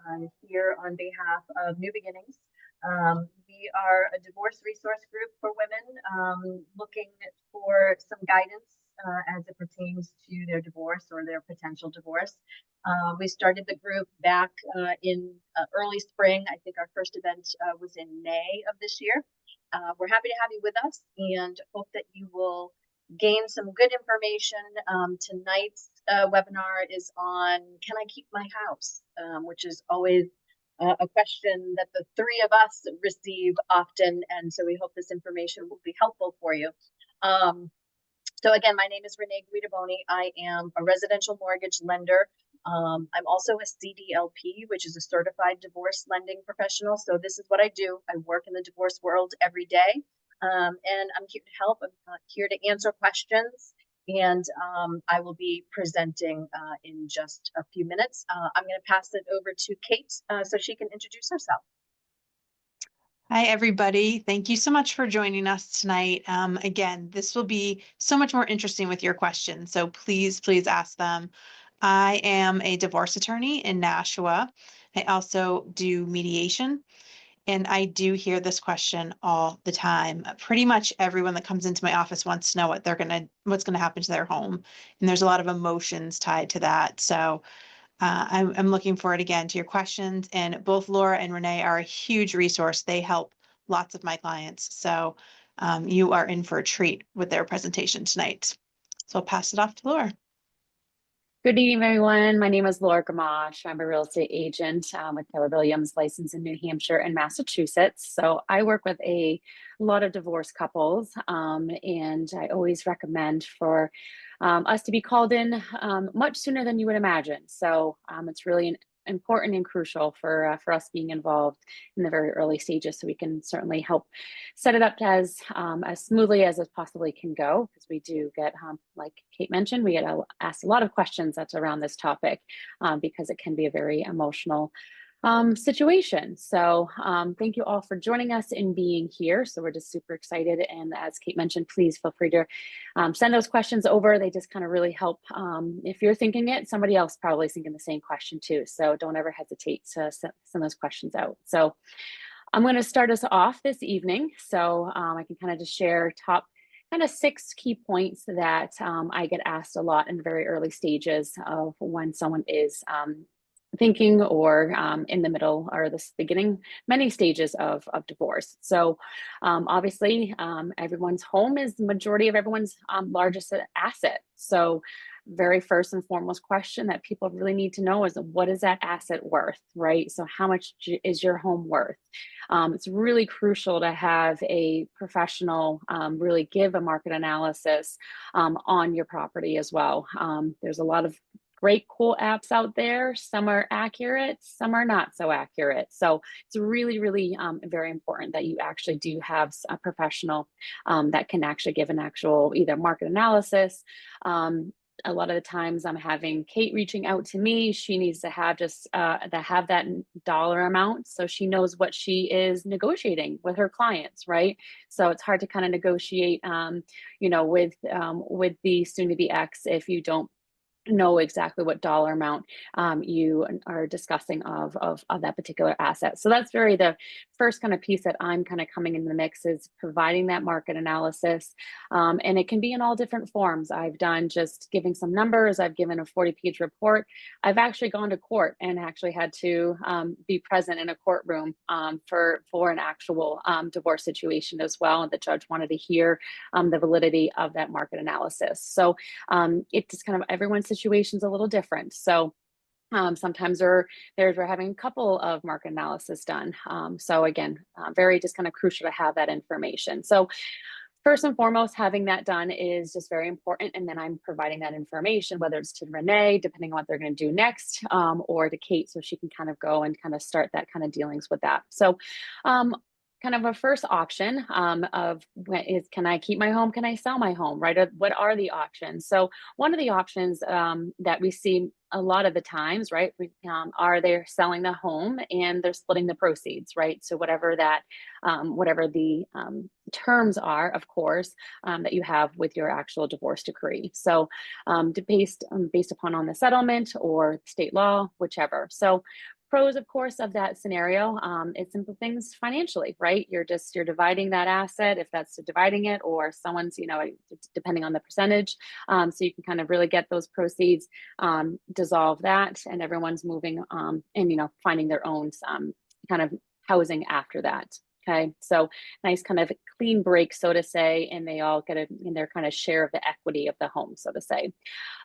I'm here on behalf of New Beginnings. We are a divorce resource group for women looking for some guidance as it pertains to their divorce or their potential divorce. We started the group back in early spring. I think our first event was in May of this year. We're happy to have you with us and hope that you will gain some good information. Tonight's webinar is on can I keep my house, which is always a question that the three of us receive often, and so we hope this information will be helpful for you. So again, my name is Renee Guidaboni. I am a residential mortgage lender. I'm also a CDLP, which is a certified divorce lending professional. So this is what I do. I work in the divorce world every day. And I'm here to help. I'm here to answer questions. And I will be presenting in just a few minutes. I'm going to pass it over to Kate so she can introduce herself. Hi, everybody. Thank you so much for joining us tonight. Again, this will be so much more interesting with your questions, so please ask them. I am a divorce attorney in Nashua. I also do mediation, and I do hear this question all the time. Pretty much everyone that comes into my office wants to know what's gonna happen to their home, and there's a lot of emotions tied to that. So I'm looking forward again to your questions, and both Laura and Renee are a huge resource. They help lots of my clients. So you are in for a treat with their presentation tonight. So I'll pass it off to Laura. Good evening, everyone. My name is Laura Gamache. I'm a real estate agent with Keller Williams, licensed in New Hampshire and Massachusetts. So I work with a lot of divorce couples, and I always recommend for us to be called in much sooner than you would imagine. So it's really important and crucial for us being involved in the very early stages, so we can certainly help set it up as smoothly as it possibly can go, because we do get, like Kate mentioned, we get asked a lot of questions that's around this topic because it can be a very emotional situation. So thank you all for joining us and being here. So we're just super excited. And as Kate mentioned, please feel free to send those questions over. They just kind of really help. If you're thinking it, somebody else probably is thinking the same question too. So don't ever hesitate to send those questions out. So I'm going to start us off this evening. So I can kind of just share top kind of 6 key points that I get asked a lot in the very early stages of when someone is thinking or in the middle or the beginning, many stages of divorce. So obviously everyone's home is the majority of everyone's largest asset. So very first and foremost question that people really need to know is, what is that asset worth, right? So how much is your home worth? It's really crucial to have a professional really give a market analysis on your property as well. There's a lot of great, cool apps out there. Some are accurate, some are not so accurate. So it's really, really very important that you actually do have a professional that can actually give an actual either market analysis. A lot of the times I'm having Kate reaching out to me. She needs to have just have that dollar amount, so she knows what she is negotiating with her clients, right? So it's hard to kind of negotiate, you know, with the soon-to-be ex if you don't know exactly what dollar amount you are discussing of that particular asset. So that's very the first kind of piece that I'm kind of coming in the mix, is providing that market analysis. And it can be in all different forms. I've done just giving some numbers. I've given a 40-page report. I've actually gone to court and actually had to be present in a courtroom for an actual divorce situation as well. And the judge wanted to hear the validity of that market analysis. So it just kind of, everyone's situation's a little different. So sometimes we're having a couple of market analysis done. So again, very just kind of crucial to have that information. So first and foremost, having that done is just very important. And then I'm providing that information, whether it's to Renee, depending on what they're going to do next, or to Kate, so she can kind of go and kind of start that kind of dealings with that. So kind of a first option is, can I keep my home? Can I sell my home, right? What are the options? So one of the options that we see a lot of the times, right, are they're selling the home and they're splitting the proceeds, right? So whatever that, whatever the terms are, of course, that you have with your actual divorce decree. So based upon on the settlement or state law, whichever. So pros, of course, of that scenario, it's simple things financially, right? You're dividing that asset, if that's dividing it, or someone's, depending on the percentage. So you can kind of really get those proceeds, dissolve that, and everyone's moving and finding their own kind of housing after that. Okay, so nice kind of clean break, so to say, and they all get in their kind of share of the equity of the home, so to say.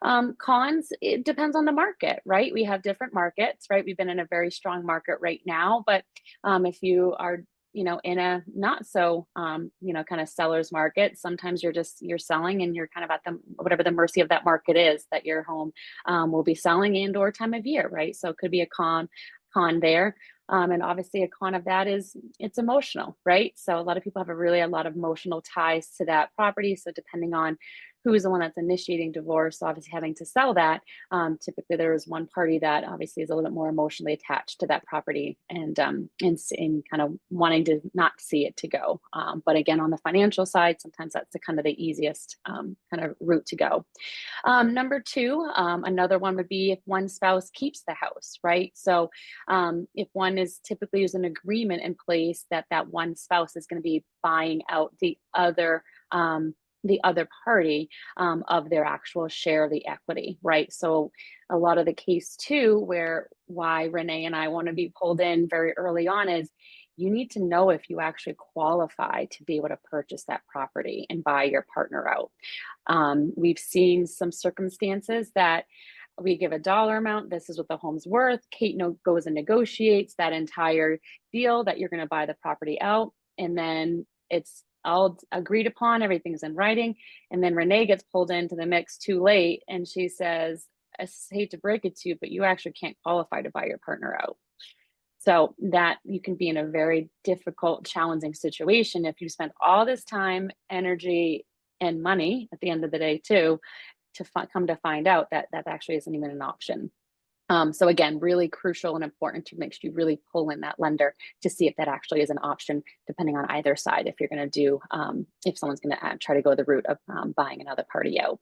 Cons, it depends on the market, right? We have different markets, right? We've been in a very strong market right now, but if you are in a not so kind of seller's market, sometimes you're selling and you're kind of at whatever the mercy of that market is that your home will be selling, and or time of year, right? So it could be a con there. And obviously a con of that is it's emotional, right? So a lot of people have a lot of emotional ties to that property. So depending on who is the one that's initiating divorce, obviously having to sell that, typically there is one party that obviously is a little bit more emotionally attached to that property and kind of wanting to not see it to go. But again, on the financial side, sometimes that's the easiest kind of route to go. Number two, another one would be if one spouse keeps the house, right? So if one is typically there's an agreement in place that one spouse is going to be buying out the other party of their actual share of the equity, right? So a lot of the case too, why Renee and I want to be pulled in very early on is you need to know if you actually qualify to be able to purchase that property and buy your partner out. We've seen some circumstances that we give a dollar amount. This is what the home's worth. Kate goes and negotiates that entire deal that you're going to buy the property out. And then it's all agreed upon. Everything's in writing. And then Renee gets pulled into the mix too late. And she says, I hate to break it to you, but you actually can't qualify to buy your partner out. So that you can be in a very difficult, challenging situation if you spend all this time, energy, and money at the end of the day too, to come to find out that actually isn't even an option. So again, really crucial and important to make sure you really pull in that lender to see if that actually is an option, depending on either side, if you're going to do, if someone's going to try to go the route of buying another party out.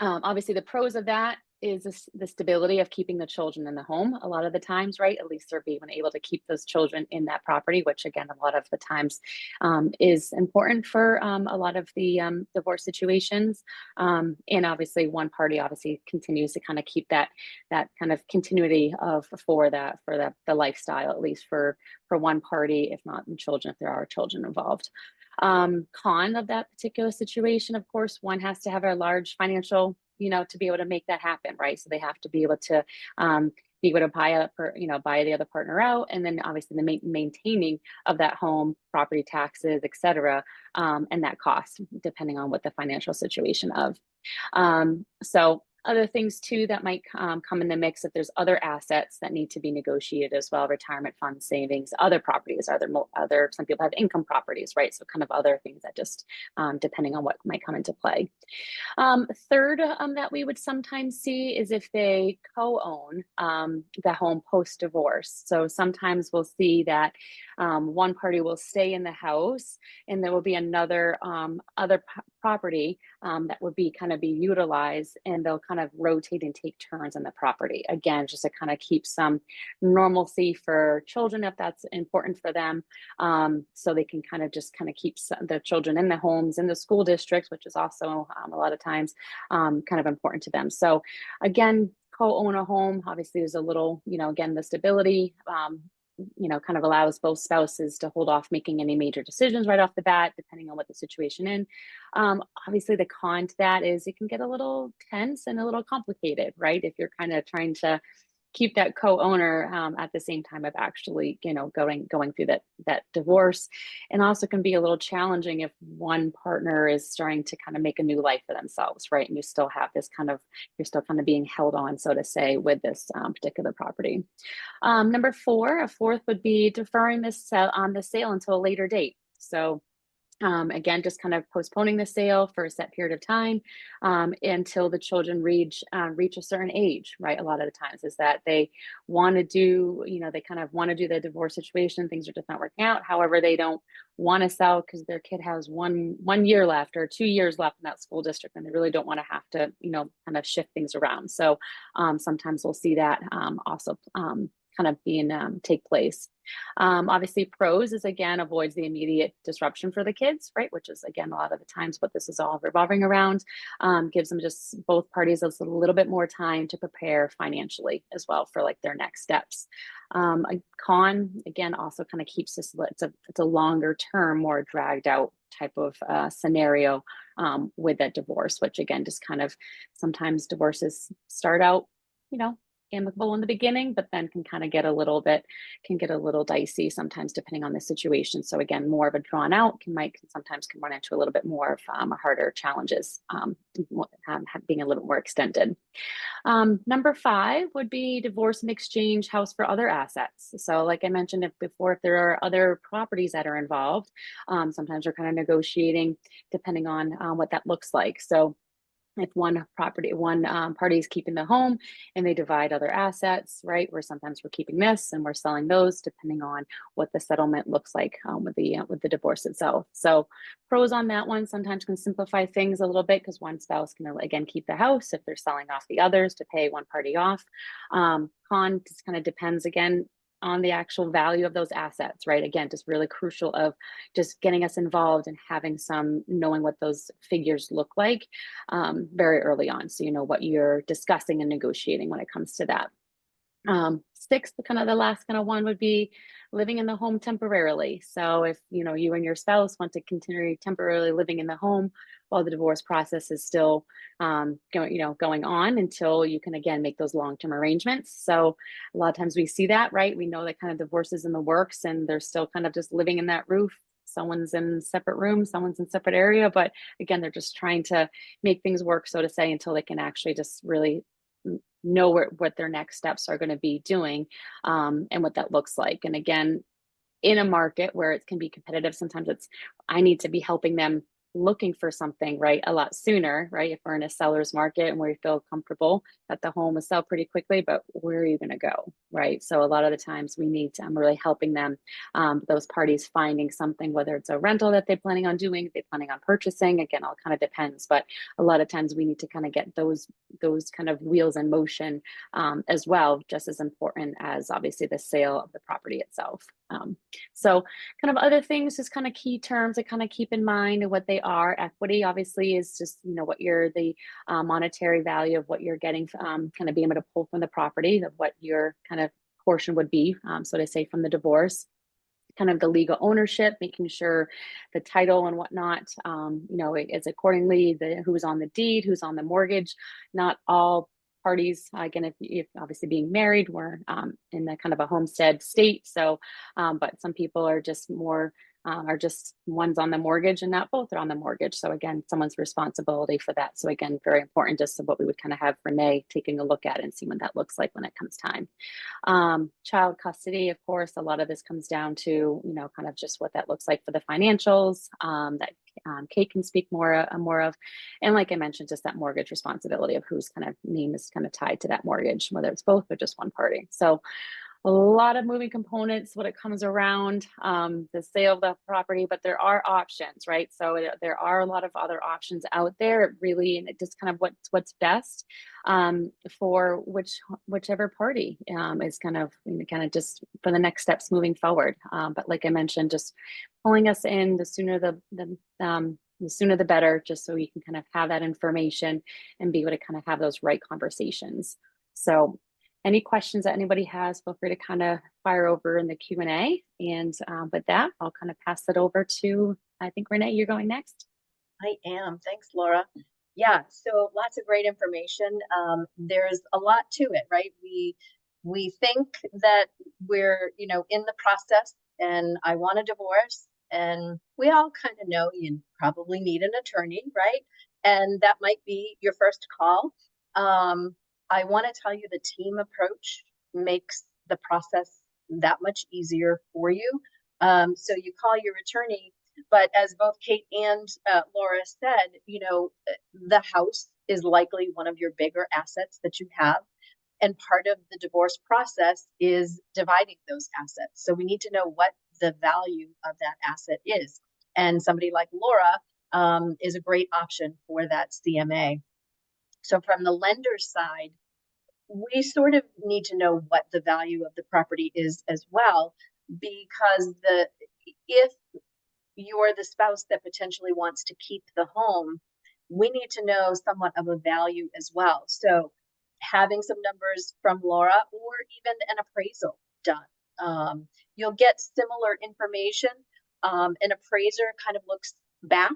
Obviously the pros of that is the stability of keeping the children in the home a lot of the times, right? At least they're being able to keep those children in that property, which again, a lot of the times is important for a lot of the divorce situations. And obviously one party obviously continues to kind of keep that kind of continuity for the lifestyle, at least for one party, if not in children, if there are children involved. Con of that particular situation, of course, one has to have a large financial, to be able to make that happen, right? So they have to be able to buy the other partner out, and then obviously the maintaining of that home, property taxes, etc., and that cost depending on what the financial situation of. So other things too that might come in the mix, if there's other assets that need to be negotiated as well, retirement fund savings, other properties, some people have income properties, right? So kind of other things that just depending on what might come into play. Third, that we would sometimes see is if they co-own the home post-divorce. So sometimes we'll see that one party will stay in the house and there will be another property that would be utilized, and they'll kind of rotate and take turns on the property. Again, just to kind of keep some normalcy for children if that's important for them. So they can kind of keep the children in the homes, in the school districts, which is also a lot of times kind of important to them. So again, co-own a home, obviously there's a little, again, the stability, kind of allows both spouses to hold off making any major decisions right off the bat, depending on what the situation is. Obviously the con to that is it can get a little tense and a little complicated, right? If you're kind of trying to keep that co-owner at the same time of actually, going through that divorce, and also can be a little challenging if one partner is starting to kind of make a new life for themselves, right? And you still have this you're still kind of being held on, so to say, with this particular property. A fourth would be deferring the sale until a later date. So Again, just kind of postponing the sale for a set period of time until the children reach a certain age, right? A lot of the times is that they want to do, they kind of want to do the divorce situation. Things are just not working out. However, they don't want to sell because their kid has one year left or 2 years left in that school district, and they really don't want to have to, kind of shift things around. So sometimes we'll see that also kind of take place. Obviously, pros is, again, avoids the immediate disruption for the kids, right? Which is, again, a lot of the times what this is all revolving around. Gives them just both parties a little bit more time to prepare financially as well for like their next steps. A con, again, also kind of keeps this, it's a longer term, more dragged out type of scenario with that divorce, which again, just kind of sometimes divorces start out, amicable in the beginning, but then can kind of get a little dicey sometimes depending on the situation. So again, more of a drawn out sometimes can run into a little bit more of harder challenges, being a little bit more extended. Number 5 would be divorce and exchange house for other assets. So like I mentioned before, if there are other properties that are involved, sometimes we're kind of negotiating depending on what that looks like. So if one party is keeping the home and they divide other assets, right? Where sometimes we're keeping this and we're selling those, depending on what the settlement looks like with the divorce itself. So pros on that one sometimes can simplify things a little bit because one spouse can again keep the house if they're selling off the others to pay one party off. Con just kind of depends again on the actual value of those assets, right? Again, just really crucial of just getting us involved and having knowing what those figures look like very early on. So you know what you're discussing and negotiating when it comes to that. 6th, the last kind of one would be living in the home temporarily. So if you and your spouse want to continue temporarily living in the home while the divorce process is still going on until you can again make those long-term arrangements. So a lot of times we see that, right? We know that kind of divorce is in the works and they're still kind of just living in that roof. Someone's in separate rooms, someone's in separate area, but again, they're just trying to make things work, so to say, until they can actually just really know what their next steps are going to be doing and what that looks like. And again, in a market where it can be competitive, sometimes I need to be helping them looking for something, right, a lot sooner, right? If we're in a seller's market and we feel comfortable that the home will sell pretty quickly, but where are you going to go, right? So a lot of the times we need to, I'm really helping them, those parties finding something, whether it's a rental that they're planning on doing, they're planning on purchasing, again, all kind of depends, but a lot of times we need to kind of get those kind of wheels in motion as well, just as important as obviously the sale of the property itself. So kind of other things, just kind of key terms to kind of keep in mind and what they are. Equity obviously is just, what the monetary value of what you're getting, kind of being able to pull from the property, of what your kind of portion would be, so to say, from the divorce. Kind of the legal ownership, making sure the title and whatnot, is accordingly, who's on the deed, who's on the mortgage. Not all parties, again, if obviously being married, we're in the kind of a homestead state. So, but some people are just more, are just one's on the mortgage and not both are on the mortgage. So again, someone's responsibility for that. So again, very important, just what we would kind of have Renee taking a look at and see what that looks like when it comes time. Child custody, of course, a lot of this comes down to, kind of just what that looks like for the financials, that Kate can speak more of. And like I mentioned, just that mortgage responsibility of whose kind of name is kind of tied to that mortgage, whether it's both or just one party. So a lot of moving components when it comes around the sale of the property, but there are options, right? So there are a lot of other options out there, really, and it just kind of what's best for whichever party is kind of just for the next steps moving forward. But like I mentioned, just pulling us in, the sooner the sooner the better, just so we can kind of have that information and be able to kind of have those right conversations. So any questions that anybody has, feel free to kind of fire over in the Q&A. And with that, I'll kind of pass it over to, I think, Renee, you're going next. I am. Thanks, Laura. Yeah, so lots of great information. There's a lot to it, right? We think that we're, in the process and I want a divorce, and we all kind of know you probably need an attorney, right? And that might be your first call. I want to tell you the team approach makes the process that much easier for you. So you call your attorney But as both Kate and Laura said, you know, the house is likely one of your bigger assets that you have. And part of the divorce process is dividing those assets. So we need to know what the value of that asset is. And somebody like Laura is a great option for that CMA. So from the lender's side, we sort of need to know what the value of the property is as well, because if you're the spouse that potentially wants to keep the home, we need to know somewhat of a value as well. So having some numbers from Laura or even an appraisal done. You'll get similar information. An appraiser kind of looks back.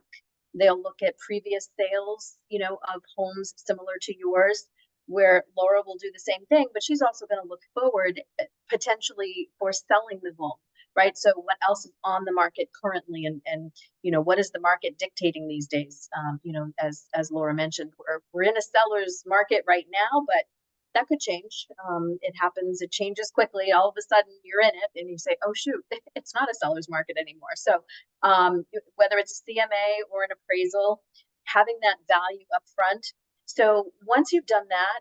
They'll look at previous sales, you know, of homes similar to yours, where Laura will do the same thing, but she's also going to look forward potentially for selling the home, right? So what else is on the market currently, and you know, what is the market dictating these days? You know, as Laura mentioned, we're in a seller's market right now, but that could change. It happens, it changes quickly. All of a sudden you're in it and you say, oh shoot, it's not a seller's market anymore. So whether it's a CMA or an appraisal, having that value up front. So once you've done that,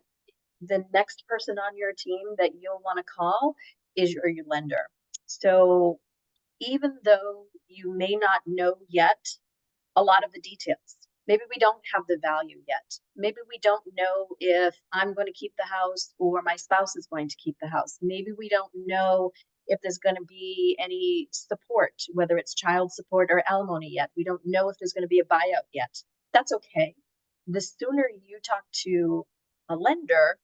the next person on your team that you'll want to call is your lender. So even though you may not know yet a lot of the details, maybe we don't have the value yet. Maybe we don't know if I'm going to keep the house or my spouse is going to keep the house. Maybe we don't know if there's going to be any support, whether it's child support or alimony yet. We don't know if there's going to be a buyout yet. That's okay. The sooner you talk to a lender,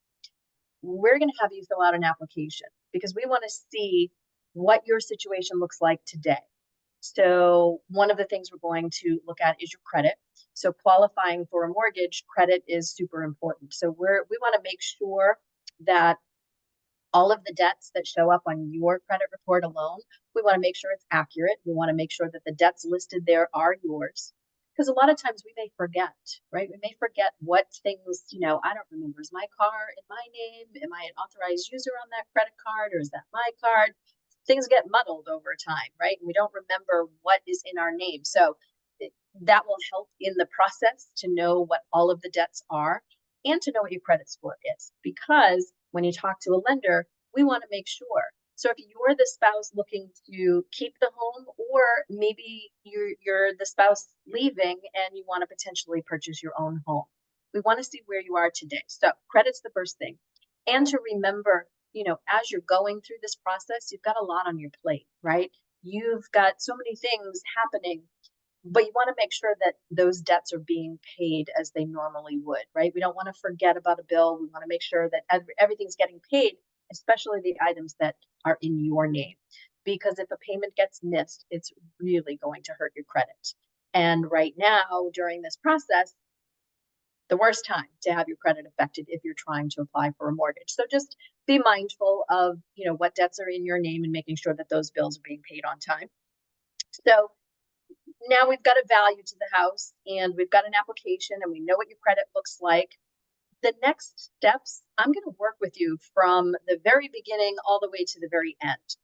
we're going to have you fill out an application because we want to see what your situation looks like today. So one of the things we're going to look at is your credit. So qualifying for a mortgage, credit is super important. So we want to make sure that all of the debts that show up on your credit report alone, we want to make sure it's accurate. We want to make sure that the debts listed there are yours. Because a lot of times we may forget, right? We may forget what things, you know, I don't remember. Is my car in my name? Am I an authorized user on that credit card, or is that my card? Things get muddled over time, right? And we don't remember what is in our name. So that will help in the process to know what all of the debts are and to know what your credit score is. Because when you talk to a lender, we want to make sure. So if you're the spouse looking to keep the home, or maybe you're the spouse leaving and you want to potentially purchase your own home, we want to see where you are today. So credit's the first thing. And to remember, you know, as you're going through this process, you've got a lot on your plate, right? You've got so many things happening, but you want to make sure that those debts are being paid as they normally would, right? We don't want to forget about a bill. We want to make sure that everything's getting paid, especially the items that are in your name. Because if a payment gets missed, it's really going to hurt your credit. And right now, during this process, the worst time to have your credit affected if you're trying to apply for a mortgage. So just be mindful of, you know, what debts are in your name and making sure that those bills are being paid on time. So now we've got a value to the house and we've got an application and we know what your credit looks like. The next steps, I'm going to work with you from the very beginning all the way to the very end.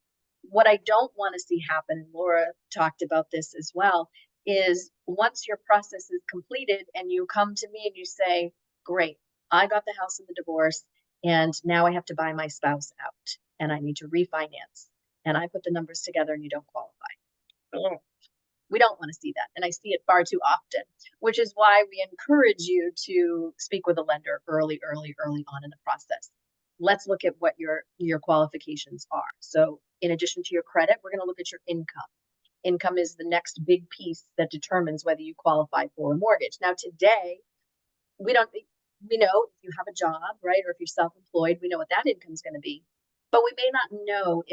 What I don't want to see happen, and Laura talked about this as well, is once your process is completed and you come to me and you say, great, I got the house in the divorce and now I have to buy my spouse out and I need to refinance, and I put the numbers together and you don't qualify. We don't want to see that. And I see it far too often, which is why we encourage you to speak with a lender early on in the process. Let's look at what your qualifications are. So in addition to your credit, we're going to look at your income. Income is the next big piece that determines whether you qualify for a mortgage. Now today, we know if you have a job, right? Or if you're self-employed, we know what that income is going to be. But we may not know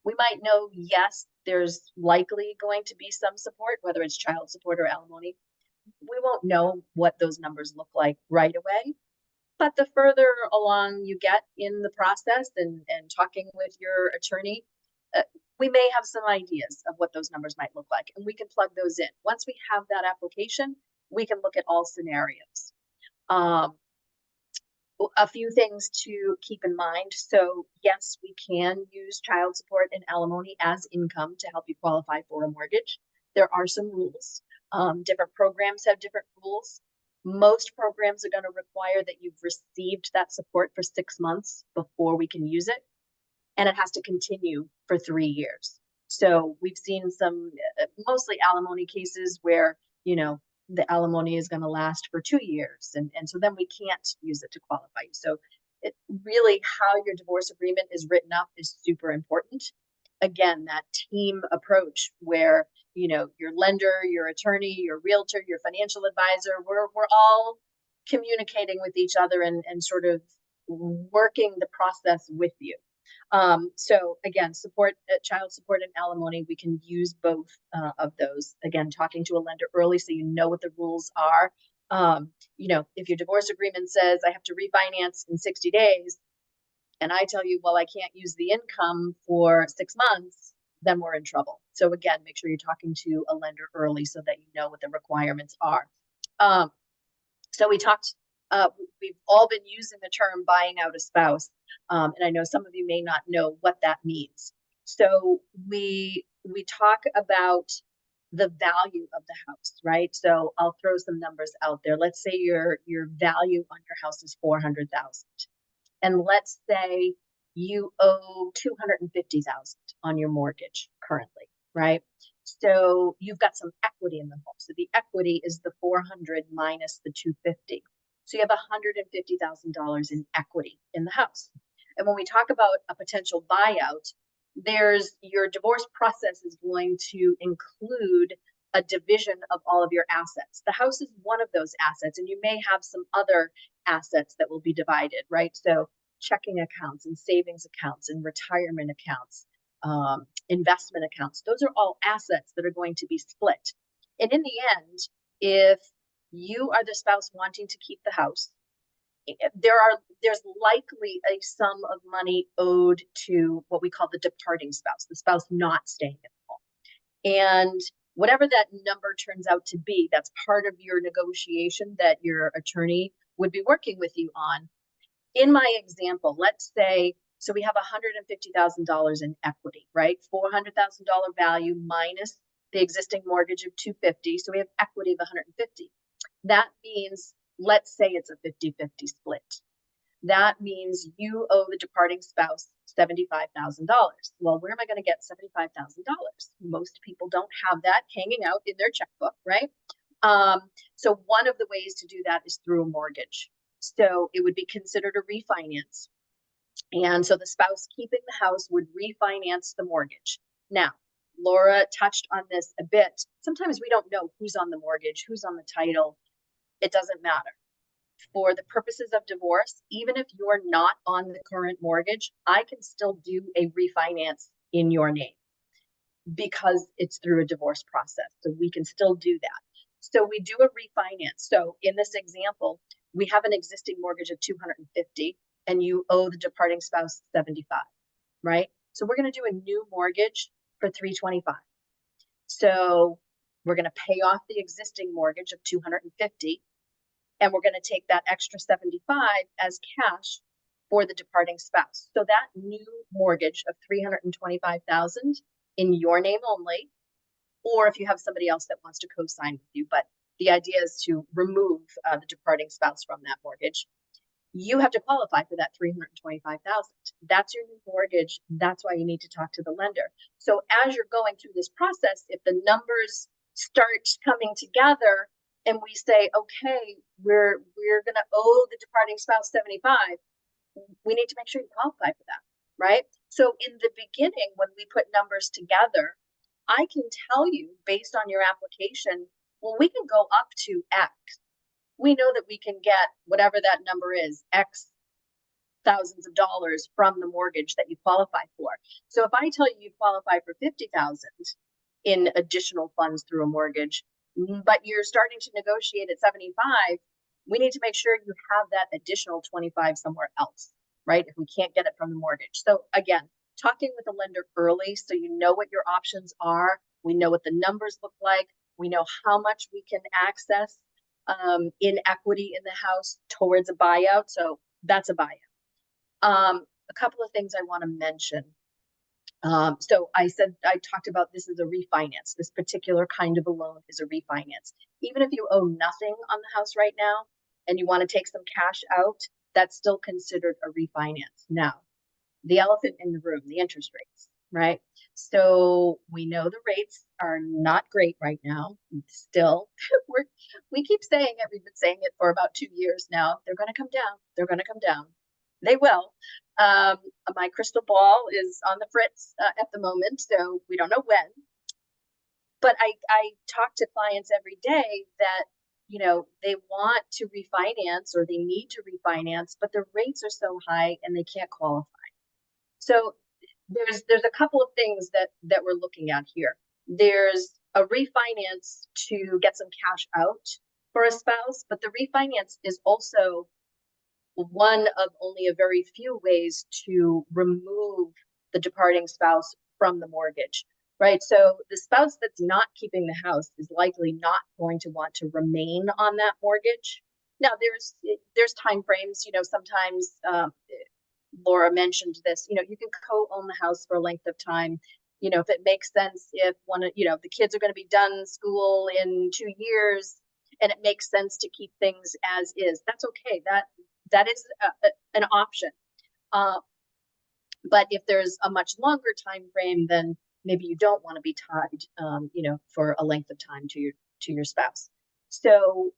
we might know, yes, there's likely going to be some support, whether it's child support or alimony. We won't know what those numbers look like right away. But the further along you get in the process and talking with your attorney, we may have some ideas of what those numbers might look like, and we can plug those in. Once we have that application, we can look at all scenarios. A few things to keep in mind. So yes, we can use child support and alimony as income to help you qualify for a mortgage. There are some rules. Different programs have different rules. Most programs are going to require that you've received that support for 6 months before we can use it, and it has to continue for 3 years. So we've seen some mostly alimony cases where, you know, the alimony is going to last for 2 years, and so then we can't use it to qualify. So it really, how your divorce agreement is written up is super important. Again, that team approach where, you know, your lender, your attorney, your realtor, your financial advisor, we're all communicating with each other and sort of working the process with you. So again, support, child support and alimony, we can use both of those. Again, talking to a lender early so you know what the rules are. You know, if your divorce agreement says I have to refinance in 60 days, and I tell you, well, I can't use the income for 6 months, then we're in trouble. So again, make sure you're talking to a lender early so that you know what the requirements are. So we talked, we've all been using the term buying out a spouse. And I know some of you may not know what that means. So we talk about the value of the house, right? So I'll throw some numbers out there. Let's say your value on your house is $400,000. And let's say you owe $250,000 on your mortgage currently, right? So you've got some equity in the home. So the equity is the 400 minus the 250. So you have $150,000 in equity in the house. And when we talk about a potential buyout, there's your divorce process is going to include a division of all of your assets. The house is one of those assets, and you may have some other assets that will be divided, right? So checking accounts and savings accounts and retirement accounts, investment accounts, those are all assets that are going to be split. And in the end, if you are the spouse wanting to keep the house, there's likely a sum of money owed to what we call the departing spouse, the spouse not staying at home. And whatever that number turns out to be, that's part of your negotiation that your attorney would be working with you on. In my example, let's say, so we have $150,000 in equity, right? $400,000 value minus the existing mortgage of $250,000. So we have equity of $150,000. That means, let's say it's a 50-50 split. That means you owe the departing spouse $75,000. Well, where am I going to get $75,000? Most people don't have that hanging out in their checkbook, right? So one of the ways to do that is through a mortgage. So it would be considered a refinance. And so the spouse keeping the house would refinance the mortgage. Now, Laura touched on this a bit. Sometimes we don't know who's on the mortgage, who's on the title. It doesn't matter. For the purposes of divorce, even if you're not on the current mortgage, I can still do a refinance in your name because it's through a divorce process. So we can still do that. So we do a refinance. So in this example, we have an existing mortgage of $250,000 and you owe the departing spouse $75,000, right? So we're going to do a new mortgage for $325,000. So we're going to pay off the existing mortgage of $250,000. And we're going to take that extra $75,000 as cash for the departing spouse. So that new mortgage of $325,000 in your name only, or if you have somebody else that wants to co-sign with you, but the idea is to remove the departing spouse from that mortgage. You have to qualify for that $325,000. That's your new mortgage. That's why you need to talk to the lender. So as you're going through this process, if the numbers start coming together, and we say, okay, we're going to owe the departing spouse $75,000, we need to make sure you qualify for that, right? So in the beginning, when we put numbers together, I can tell you based on your application, well, we can go up to X. We know that we can get whatever that number is, X thousands of dollars from the mortgage that you qualify for. So if I tell you you qualify for $50,000 in additional funds through a mortgage, but you're starting to negotiate at $75,000, we need to make sure you have that additional $25,000 somewhere else, right? If we can't get it from the mortgage. So again, talking with the lender early so you know what your options are. We know what the numbers look like. We know how much we can access in equity in the house towards a buyout. So that's a buyout. A couple of things I want to mention. So I talked about this as a refinance. This particular kind of a loan is a refinance. Even if you owe nothing on the house right now and you want to take some cash out, that's still considered a refinance. Now, the elephant in the room, the interest rates, right? So we know the rates are not great right now. Still, we keep saying it. We've been saying it for about 2 years now. They're going to come down. They're going to come down. They will. My crystal ball is on the fritz at the moment, so we don't know when. But I talk to clients every day that, you know, they want to refinance or they need to refinance, but the rates are so high and they can't qualify. So there's a couple of things that we're looking at here. There's a refinance to get some cash out for a spouse, but the refinance is also one of only a very few ways to remove the departing spouse from the mortgage, right? So the spouse that's not keeping the house is likely not going to want to remain on that mortgage. Now there's time frames, you know, sometimes Laura mentioned this, you know, you can co-own the house for a length of time. You know, if it makes sense, if the kids are going to be done school in 2 years and it makes sense to keep things as is, that's okay. That is an option. But if there's a much longer time frame, then maybe you don't want to be tied, for a length of time to your spouse. So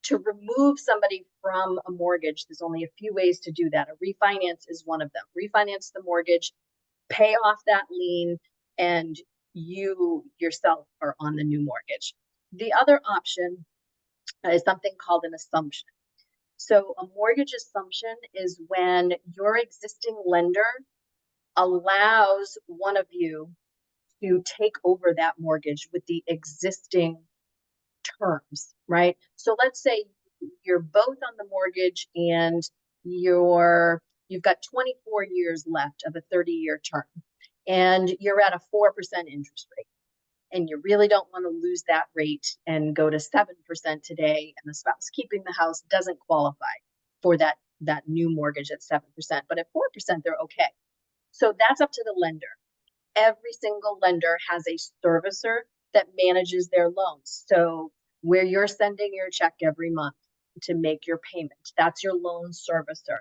to remove somebody from a mortgage, there's only a few ways to do that. A refinance is one of them. Refinance the mortgage, pay off that lien, and you yourself are on the new mortgage. The other option is something called an assumption. So a mortgage assumption is when your existing lender allows one of you to take over that mortgage with the existing terms, right? So let's say you're both on the mortgage and you've got 24 years left of a 30-year term and you're at a 4% interest rate and you really don't want to lose that rate and go to 7% today, and the spouse keeping the house doesn't qualify for that new mortgage at 7%, but at 4% they're okay. So that's up to the lender. Every single lender has a servicer that manages their loans. So where you're sending your check every month to make your payment, that's your loan servicer.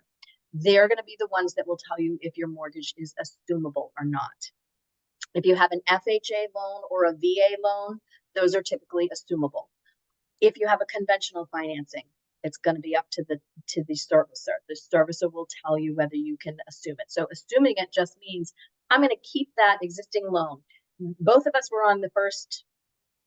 They're going to be the ones that will tell you if your mortgage is assumable or not. If you have an FHA loan or a VA loan, those are typically assumable. If you have a conventional financing, it's going to be up to the servicer. The servicer will tell you whether you can assume it. So assuming it just means I'm going to keep that existing loan. Both of us were on the first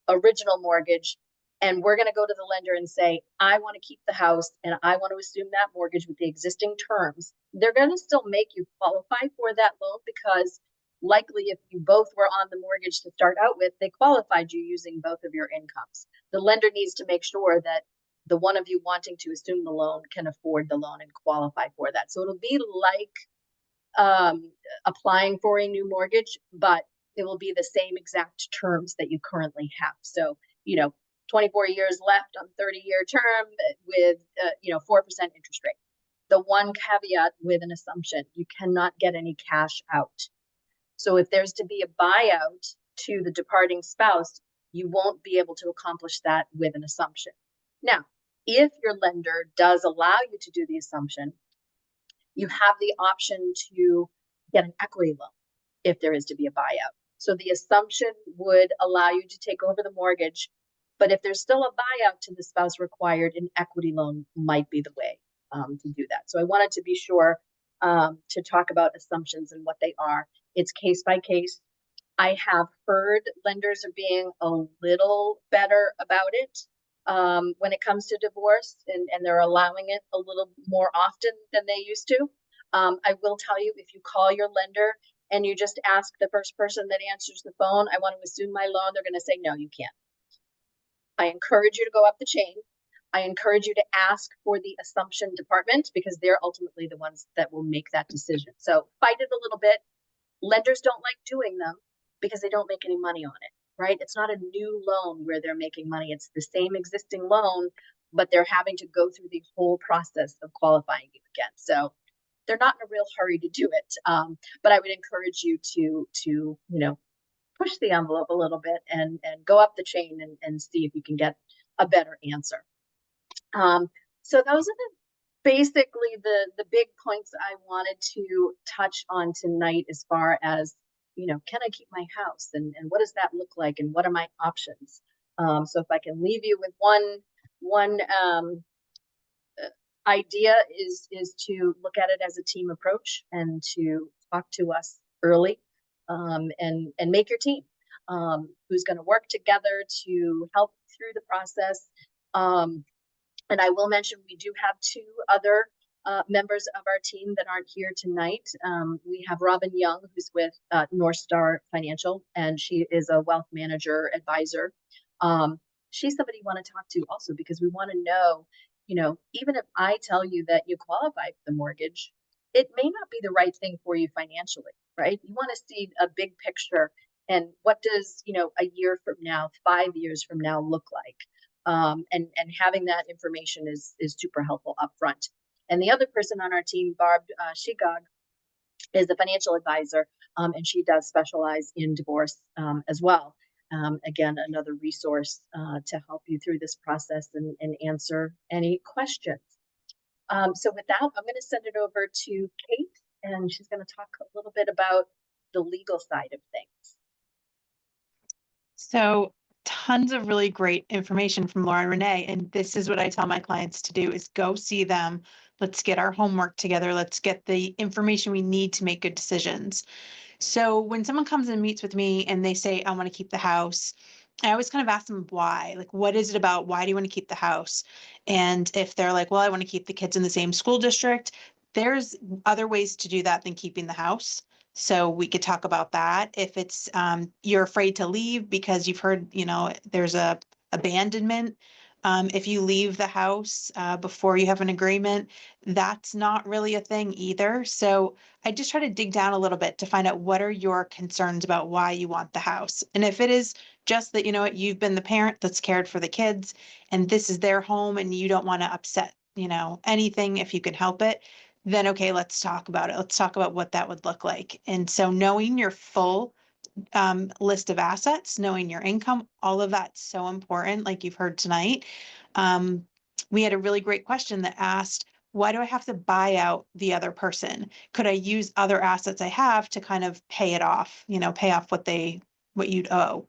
original mortgage, and we're going to go to the lender and say, I want to keep the house and I want to assume that mortgage with the existing terms. They're going to still make you qualify for that loan because likely if you both were on the mortgage to start out with, they qualified you using both of your incomes. The lender needs to make sure that the one of you wanting to assume the loan can afford the loan and qualify for that. So it'll be like applying for a new mortgage, but it will be the same exact terms that you currently have. So, 24 years left on 30-year term with, 4% interest rate. The one caveat with an assumption, you cannot get any cash out. So if there's to be a buyout to the departing spouse, you won't be able to accomplish that with an assumption. Now, if your lender does allow you to do the assumption, you have the option to get an equity loan if there is to be a buyout. So the assumption would allow you to take over the mortgage, but if there's still a buyout to the spouse required, an equity loan might be the way to do that. So I wanted to be sure to talk about assumptions and what they are. It's case by case. I have heard lenders are being a little better about it when it comes to divorce, and they're allowing it a little more often than they used to. I will tell you, if you call your lender and you just ask the first person that answers the phone, I want to assume my loan, they're going to say, no, you can't. I encourage you to go up the chain. I encourage you to ask for the assumption department because they're ultimately the ones that will make that decision. So fight it a little bit. Lenders don't like doing them because they don't make any money on it, right? It's not a new loan where they're making money. It's the same existing loan, but they're having to go through the whole process of qualifying you again. So they're not in a real hurry to do it. But I would encourage you to push the envelope a little bit and go up the chain and see if you can get a better answer. So those are basically the big points I wanted to touch on tonight, as far as, can I keep my house, and what does that look like, and what are my options? So if I can leave you with one idea is to look at it as a team approach, and to talk to us early, and make your team, who's going to work together to help through the process. And I will mention, we do have two other members of our team that aren't here tonight. We have Robin Young, who's with North Star Financial, and she is a wealth manager advisor. She's somebody you want to talk to also, because we want to know, even if I tell you that you qualify for the mortgage, it may not be the right thing for you financially, right? You want to see a big picture, and what does, a year from now, 5 years from now look like? And having that information is super helpful up front. And the other person on our team, Barb Shigog, is a financial advisor, and she does specialize in divorce as well. Again, another resource to help you through this process and answer any questions. So with that, I'm going to send it over to Kate, and she's going to talk a little bit about the legal side of things. So tons of really great information from Laura and Renee. And this is what I tell my clients to do, is go see them. Let's get our homework together. Let's get the information we need to make good decisions. So when someone comes and meets with me and they say, I want to keep the house, I always kind of ask them why. Like, what is it about? Why do you want to keep the house? And if they're like, well, I want to keep the kids in the same school district, there's other ways to do that than keeping the house. So we could talk about that. If it's you're afraid to leave because you've heard, there's a abandonment. If you leave the house before you have an agreement, that's not really a thing either. So I just try to dig down a little bit to find out what are your concerns about why you want the house. And if it is just that, you've been the parent that's cared for the kids and this is their home and you don't want to upset, anything if you can help it, then okay, let's talk about it. Let's talk about what that would look like. And so knowing your full list of assets, knowing your income, all of that's so important, like you've heard tonight. We had a really great question that asked, why do I have to buy out the other person? Could I use other assets I have to kind of pay it off, pay off what you'd owe?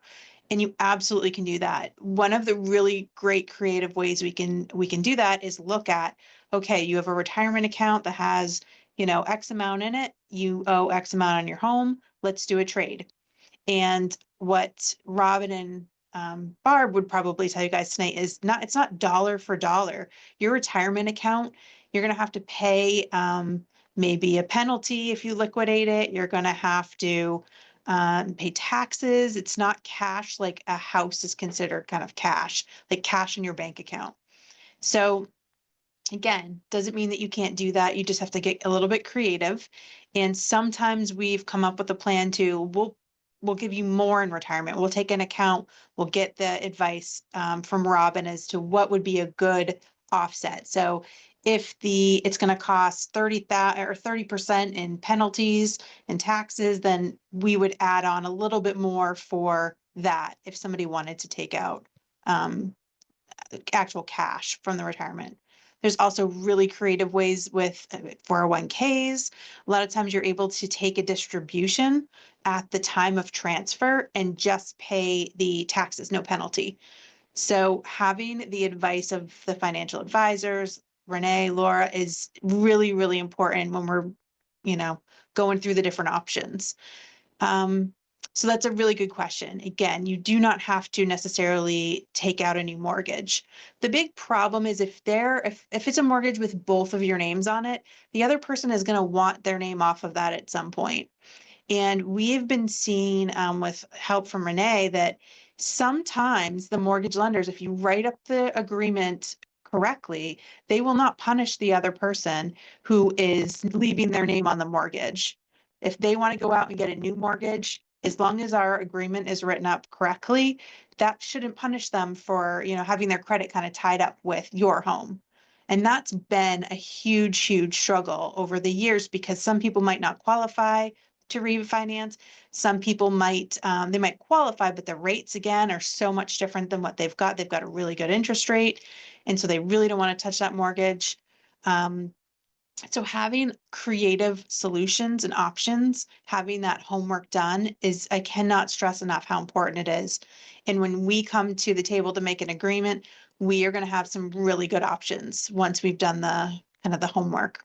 And you absolutely can do that. One of the really great creative ways we can do that is look at, okay, you have a retirement account that has, X amount in it. You owe X amount on your home. Let's do a trade. And what Robin and Barb would probably tell you guys tonight is it's not dollar for dollar. Your retirement account, you're going to have to pay maybe a penalty if you liquidate it. You're going to have to pay taxes. It's not cash like a house is considered kind of cash, like cash in your bank account. So again, doesn't mean that you can't do that. You just have to get a little bit creative. And sometimes we've come up with a plan to, we'll give you more in retirement. We'll take an account, we'll get the advice from Robin as to what would be a good offset. So if it's going to cost 30,000 or 30% in penalties and taxes, then we would add on a little bit more for that if somebody wanted to take out actual cash from the retirement. There's also really creative ways with 401ks. A lot of times you're able to take a distribution at the time of transfer and just pay the taxes, no penalty. So having the advice of the financial advisors, Renee, Laura, is really, really important when we're, going through the different options. So that's a really good question. Again, you do not have to necessarily take out a new mortgage. The big problem is if it's a mortgage with both of your names on it, the other person is going to want their name off of that at some point. And we've been seeing with help from Renee that sometimes the mortgage lenders, if you write up the agreement correctly, they will not punish the other person who is leaving their name on the mortgage. If they want to go out and get a new mortgage, as long as our agreement is written up correctly, that shouldn't punish them for, having their credit kind of tied up with your home. And that's been a huge, huge struggle over the years because some people might not qualify to refinance. Some people might, they might qualify, but the rates again are so much different than what they've got. They've got a really good interest rate. And so they really don't want to touch that mortgage. So having creative solutions and options, having that homework done is, I cannot stress enough how important it is. And when we come to the table to make an agreement, we are going to have some really good options once we've done the kind of the homework.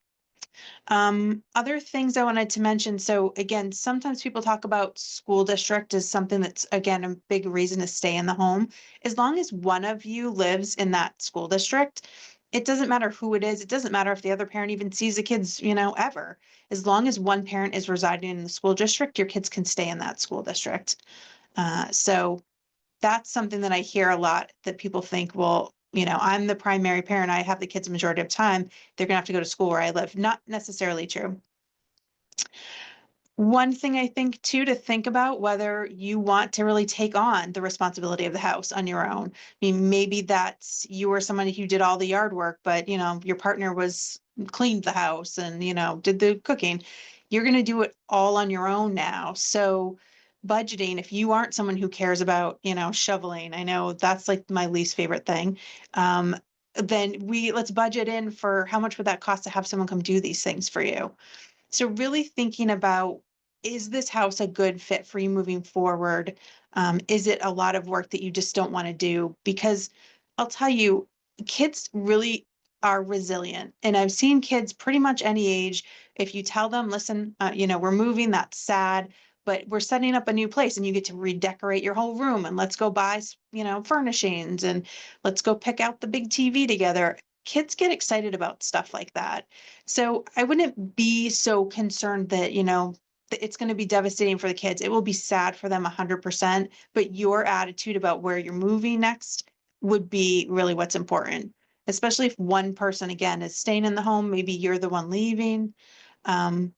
Other things I wanted to mention. So again, sometimes people talk about school district as something that's, again, a big reason to stay in the home. As long as one of you lives in that school district, it doesn't matter who it is. It doesn't matter if the other parent even sees the kids, ever. As long as one parent is residing in the school district, your kids can stay in that school district. So that's something that I hear a lot, that people think, well, I'm the primary parent. I have the kids the majority of time. They're going to have to go to school where I live. Not necessarily true. One thing I think too, to think about whether you want to really take on the responsibility of the house on your own. I mean, maybe that's you were somebody who did all the yard work, but your partner cleaned the house and, did the cooking. You're going to do it all on your own now. So budgeting, if you aren't someone who cares about, shoveling, I know that's like my least favorite thing. Then let's budget in for how much would that cost to have someone come do these things for you. So really thinking about, is this house a good fit for you moving forward? Is it a lot of work that you just don't want to do? Because I'll tell you, kids really are resilient. And I've seen kids pretty much any age. If you tell them, listen, we're moving, that's sad, but we're setting up a new place and you get to redecorate your whole room and let's go buy, furnishings and let's go pick out the big TV together. Kids get excited about stuff like that. So I wouldn't be so concerned that, it's going to be devastating for the kids. It will be sad for them 100%, but your attitude about where you're moving next would be really what's important, especially if one person, again, is staying in the home, maybe you're the one leaving. Having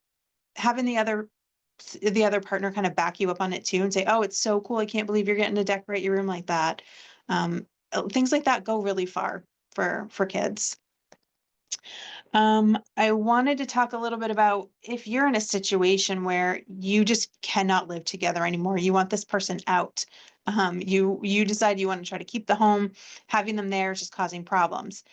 the other partner kind of back you up on it too and say, oh, it's so cool. I can't believe you're getting to decorate your room like that. Things like that go really far for kids. I wanted to talk a little bit about if you're in a situation where you just cannot live together anymore, you want this person out. You decide you want to try to keep the home, having them there is just causing problems.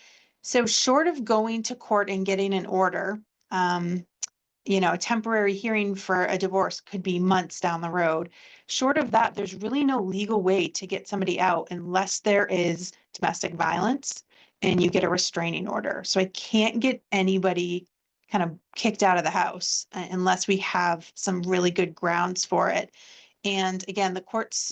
So short of going to court and getting an order, a temporary hearing for a divorce could be months down the road. Short of that, there's really no legal way to get somebody out unless there is domestic violence and you get a restraining order. So I can't get anybody kind of kicked out of the house unless we have some really good grounds for it. And again, the courts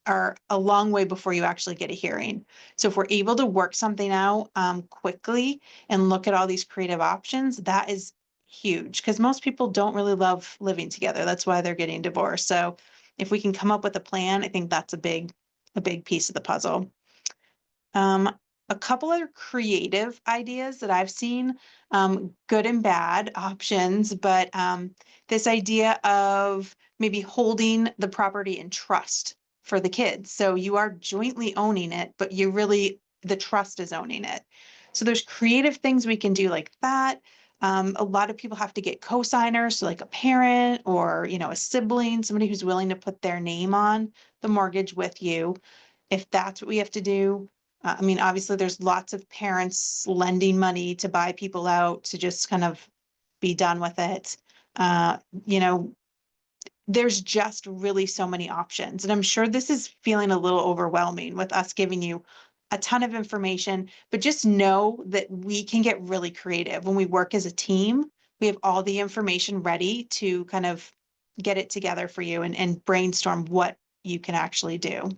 are a long way before you actually get a hearing. So if we're able to work something out quickly and look at all these creative options, that is huge because most people don't really love living together. That's why they're getting divorced. So if we can come up with a plan, I think that's a big piece of the puzzle. A couple other creative ideas that I've seen, good and bad options, but this idea of maybe holding the property in trust for the kids. So you are jointly owning it, but the trust is owning it. So there's creative things we can do like that. A lot of people have to get co-signers, so like a parent or, a sibling, somebody who's willing to put their name on the mortgage with you. If that's what we have to do. Obviously there's lots of parents lending money to buy people out to just kind of be done with it. There's just really so many options. And I'm sure this is feeling a little overwhelming with us giving you a ton of information, but just know that we can get really creative. When we work as a team, we have all the information ready to kind of get it together for you and brainstorm what you can actually do.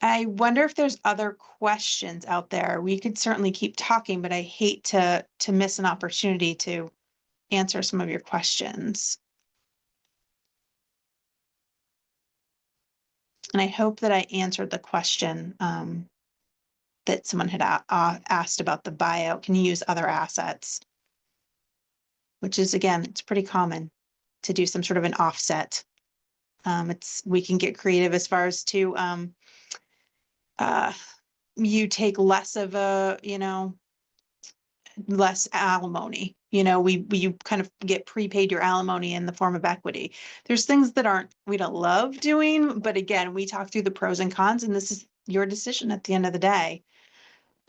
I wonder if there's other questions out there. We could certainly keep talking, but I hate to miss an opportunity to answer some of your questions. And I hope that I answered the question that someone had asked about the buyout. Can you use other assets? Which is, again, it's pretty common to do some sort of an offset. We can get creative as far as to you take less of a, less alimony. You kind of get prepaid your alimony in the form of equity. There's things that we don't love doing, but again, we talk through the pros and cons, and this is your decision at the end of the day.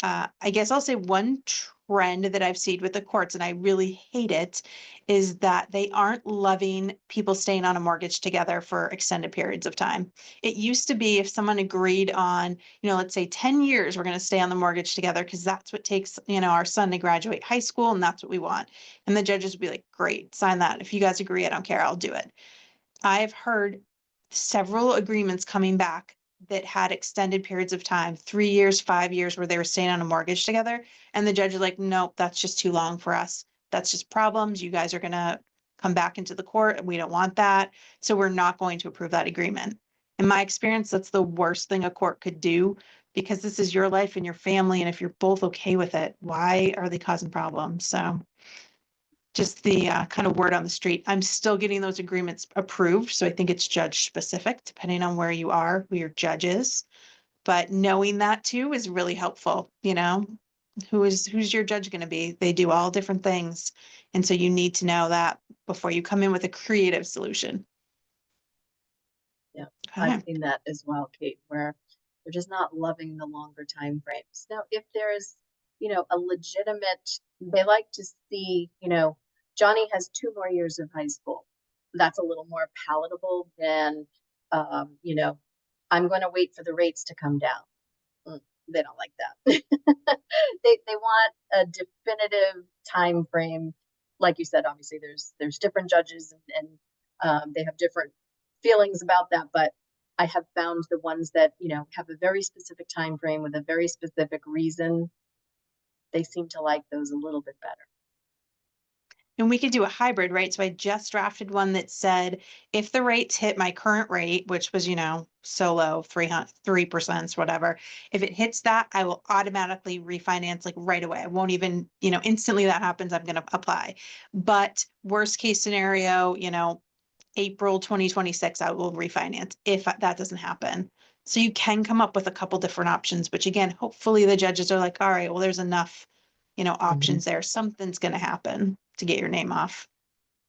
I guess I'll say one trend that I've seen with the courts, and I really hate it, is that they aren't loving people staying on a mortgage together for extended periods of time. It used to be if someone agreed on, let's say 10 years, we're going to stay on the mortgage together because that's what takes, our son to graduate high school and that's what we want. And the judges would be like, great, sign that. If you guys agree, I don't care, I'll do it. I've heard several agreements coming back that had extended periods of time, 3 years, 5 years, where they were staying on a mortgage together. And the judge is like, nope, that's just too long for us. That's just problems. You guys are going to come back into the court and we don't want that. So we're not going to approve that agreement. In my experience, that's the worst thing a court could do because this is your life and your family. And if you're both okay with it, why are they causing problems? So just the kind of word on the street. I'm still getting those agreements approved. So I think it's judge specific, depending on where you are, who your judge is. But knowing that too is really helpful. Who's your judge going to be? They do all different things. And so you need to know that before you come in with a creative solution. Yeah, Okay. I've seen that as well, Kate, where they're just not loving the longer time frames. Now, if there's, a legitimate, they like to see, Johnny has 2 more years of high school. That's a little more palatable than, I'm going to wait for the rates to come down. They don't like that. They want a definitive time frame. Like you said, obviously there's different judges and they have different feelings about that, but I have found the ones that, have a very specific time frame with a very specific reason, they seem to like those a little bit better. And we could do a hybrid, right? So I just drafted one that said, if the rates hit my current rate, which was, so low, 3%, whatever, if it hits that, I will automatically refinance like right away. I won't even, instantly that happens, I'm going to apply. But worst case scenario, April 2026, I will refinance if that doesn't happen. So you can come up with a couple different options, which again, hopefully the judges are like, all right, well, there's enough, options there. Something's going to happen to get your name off.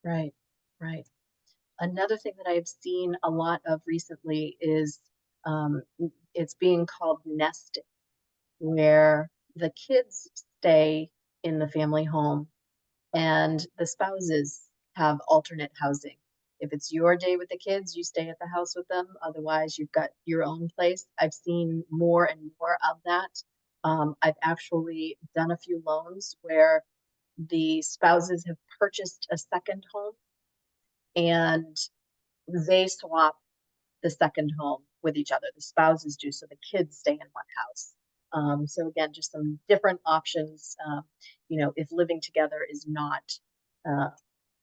Right. Another thing that I've seen a lot of recently is it's being called nesting, where the kids stay in the family home and the spouses have alternate housing. If it's your day with the kids, you stay at the house with them. Otherwise, you've got your own place. I've seen more and more of that. I've actually done a few loans where the spouses have purchased a second home and they swap the second home with each other. The spouses do, so the kids stay in one house. So again, just some different options. If living together is not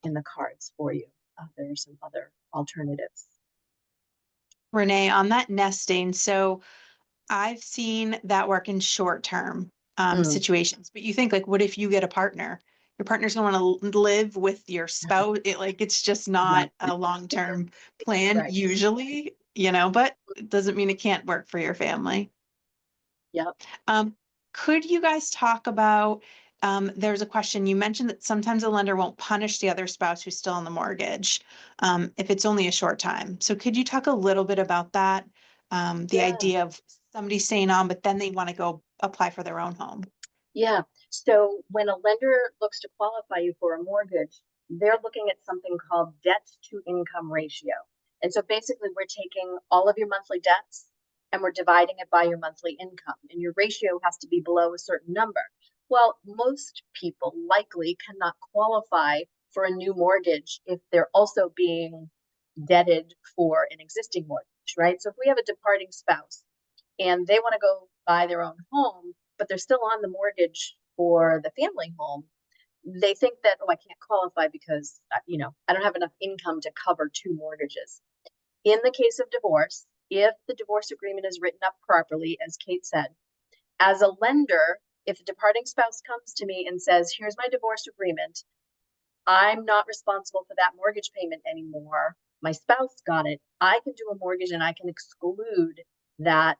in the cards for you, there are some other alternatives. Renee, on that nesting, so I've seen that work in short-term situations, but you think like, what if you get a partner? Your partner's gonna want to live with your spouse. It's just not a long-term plan Right. usually, but it doesn't mean it can't work for your family. Yep. Could you guys talk about, there's a question, you mentioned that sometimes a lender won't punish the other spouse who's still on the mortgage if it's only a short time. So could you talk a little bit about that? The idea of somebody staying on, but then they want to go apply for their own home. Yeah. So when a lender looks to qualify you for a mortgage, they're looking at something called debt to income ratio. And so basically we're taking all of your monthly debts and we're dividing it by your monthly income, and your ratio has to be below a certain number. Well, most people likely cannot qualify for a new mortgage if they're also being debted for an existing mortgage, right? So if we have a departing spouse and they want to go buy their own home, but they're still on the mortgage for the family home, they think that, oh, I can't qualify because, I don't have enough income to cover 2 mortgages. In the case of divorce, if the divorce agreement is written up properly, as Kate said, as a lender, if the departing spouse comes to me and says, here's my divorce agreement, I'm not responsible for that mortgage payment anymore, my spouse got it, I can do a mortgage and I can exclude that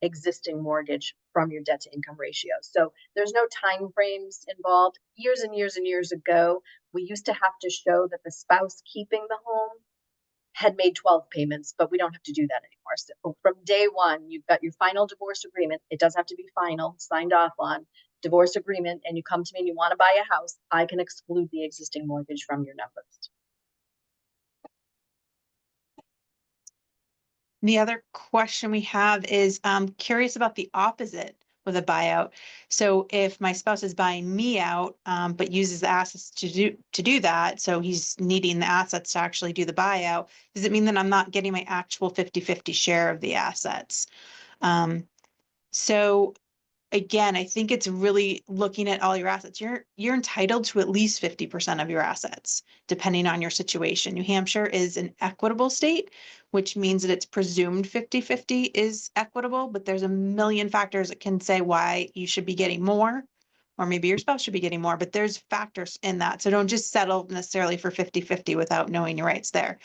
existing mortgage from your debt to income ratio. So there's no time frames involved. Years and years and years ago, we used to have to show that the spouse keeping the home had made 12 payments, but we don't have to do that anymore. So from day one, you've got your final divorce agreement. It does have to be final, signed off on divorce agreement, and you come to me and you want to buy a house, I can exclude the existing mortgage from your numbers. The other question we have is curious about the opposite with a buyout. So if my spouse is buying me out, but uses the assets to do that, so he's needing the assets to actually do the buyout, does it mean that I'm not getting my actual 50-50 share of the assets? So again, I think it's really looking at all your assets. You're entitled to at least 50% of your assets, depending on your situation. New Hampshire is an equitable state, which means that it's presumed 50-50 is equitable, but there's a million factors that can say why you should be getting more, or maybe your spouse should be getting more, but there's factors in that. So don't just settle necessarily for 50-50 without knowing your rights there.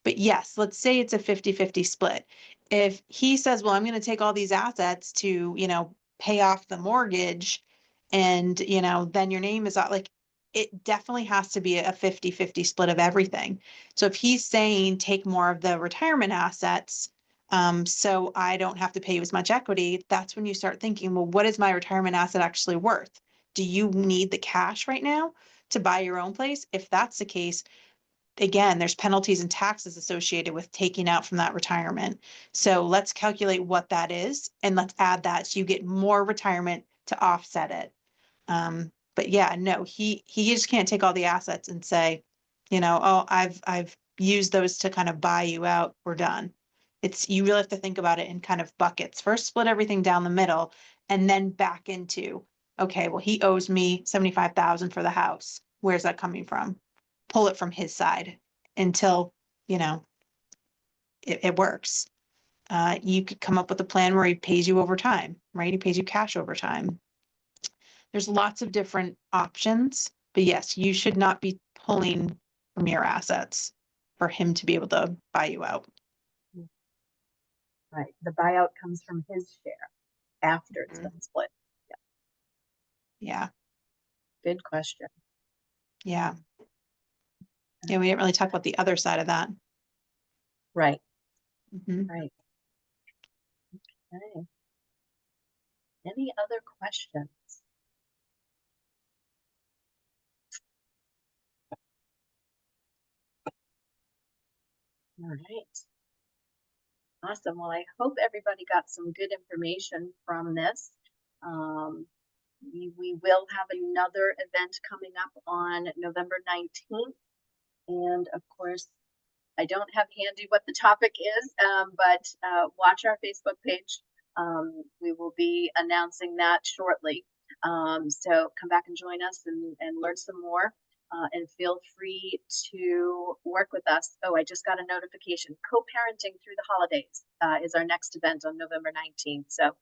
But yes, let's say it's a 50-50 split. If he says, well, I'm going to take all these assets to, pay off the mortgage, and, then your name is not like, it definitely has to be a 50-50 split of everything. So if he's saying take more of the retirement assets, so I don't have to pay you as much equity, that's when you start thinking, well, what is my retirement asset actually worth? Do you need the cash right now to buy your own place? If that's the case, again, there's penalties and taxes associated with taking out from that retirement. So let's calculate what that is, and let's add that so you get more retirement to offset it. But yeah, no, he just can't take all the assets and say, oh, I've used those to kind of buy you out. We're done. You really have to think about it in kind of buckets. First, split everything down the middle, and then back into, okay, well, he owes me $75,000 for the house. Where's that coming from? Pull it from his side until, it works. You could come up with a plan where he pays you over time, right? He pays you cash over time. There's lots of different options, but yes, you should not be pulling from your assets for him to be able to buy you out. Right. The buyout comes from his share after it's been split. Yeah. Good question. Yeah. Yeah, we didn't really talk about the other side of that. Right. Mhm. Right. Okay. Any other questions? All right. Awesome. Well, I hope everybody got some good information from this. We will have another event coming up on November 19th. And of course, I don't have handy what the topic is, but watch our Facebook page. We will be announcing that shortly. So come back and join us and learn some more. And feel free to work with us. Oh, I just got a notification. Co-parenting through the holidays is our next event on November 19th. So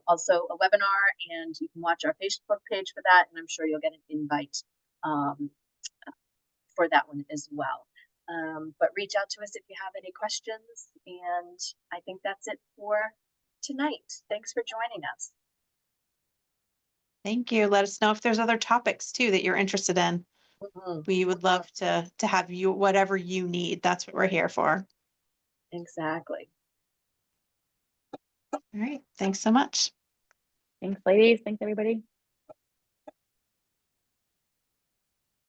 also a webinar, and you can watch our Facebook page for that. And I'm sure you'll get an invite for that one as well. But reach out to us if you have any questions. And I think that's it for tonight. Thanks for joining us. Thank you. Let us know if there's other topics too that you're interested in. We would love to have you, whatever you need. That's what we're here for. Exactly. All right. Thanks so much. Thanks, ladies. Thanks, everybody.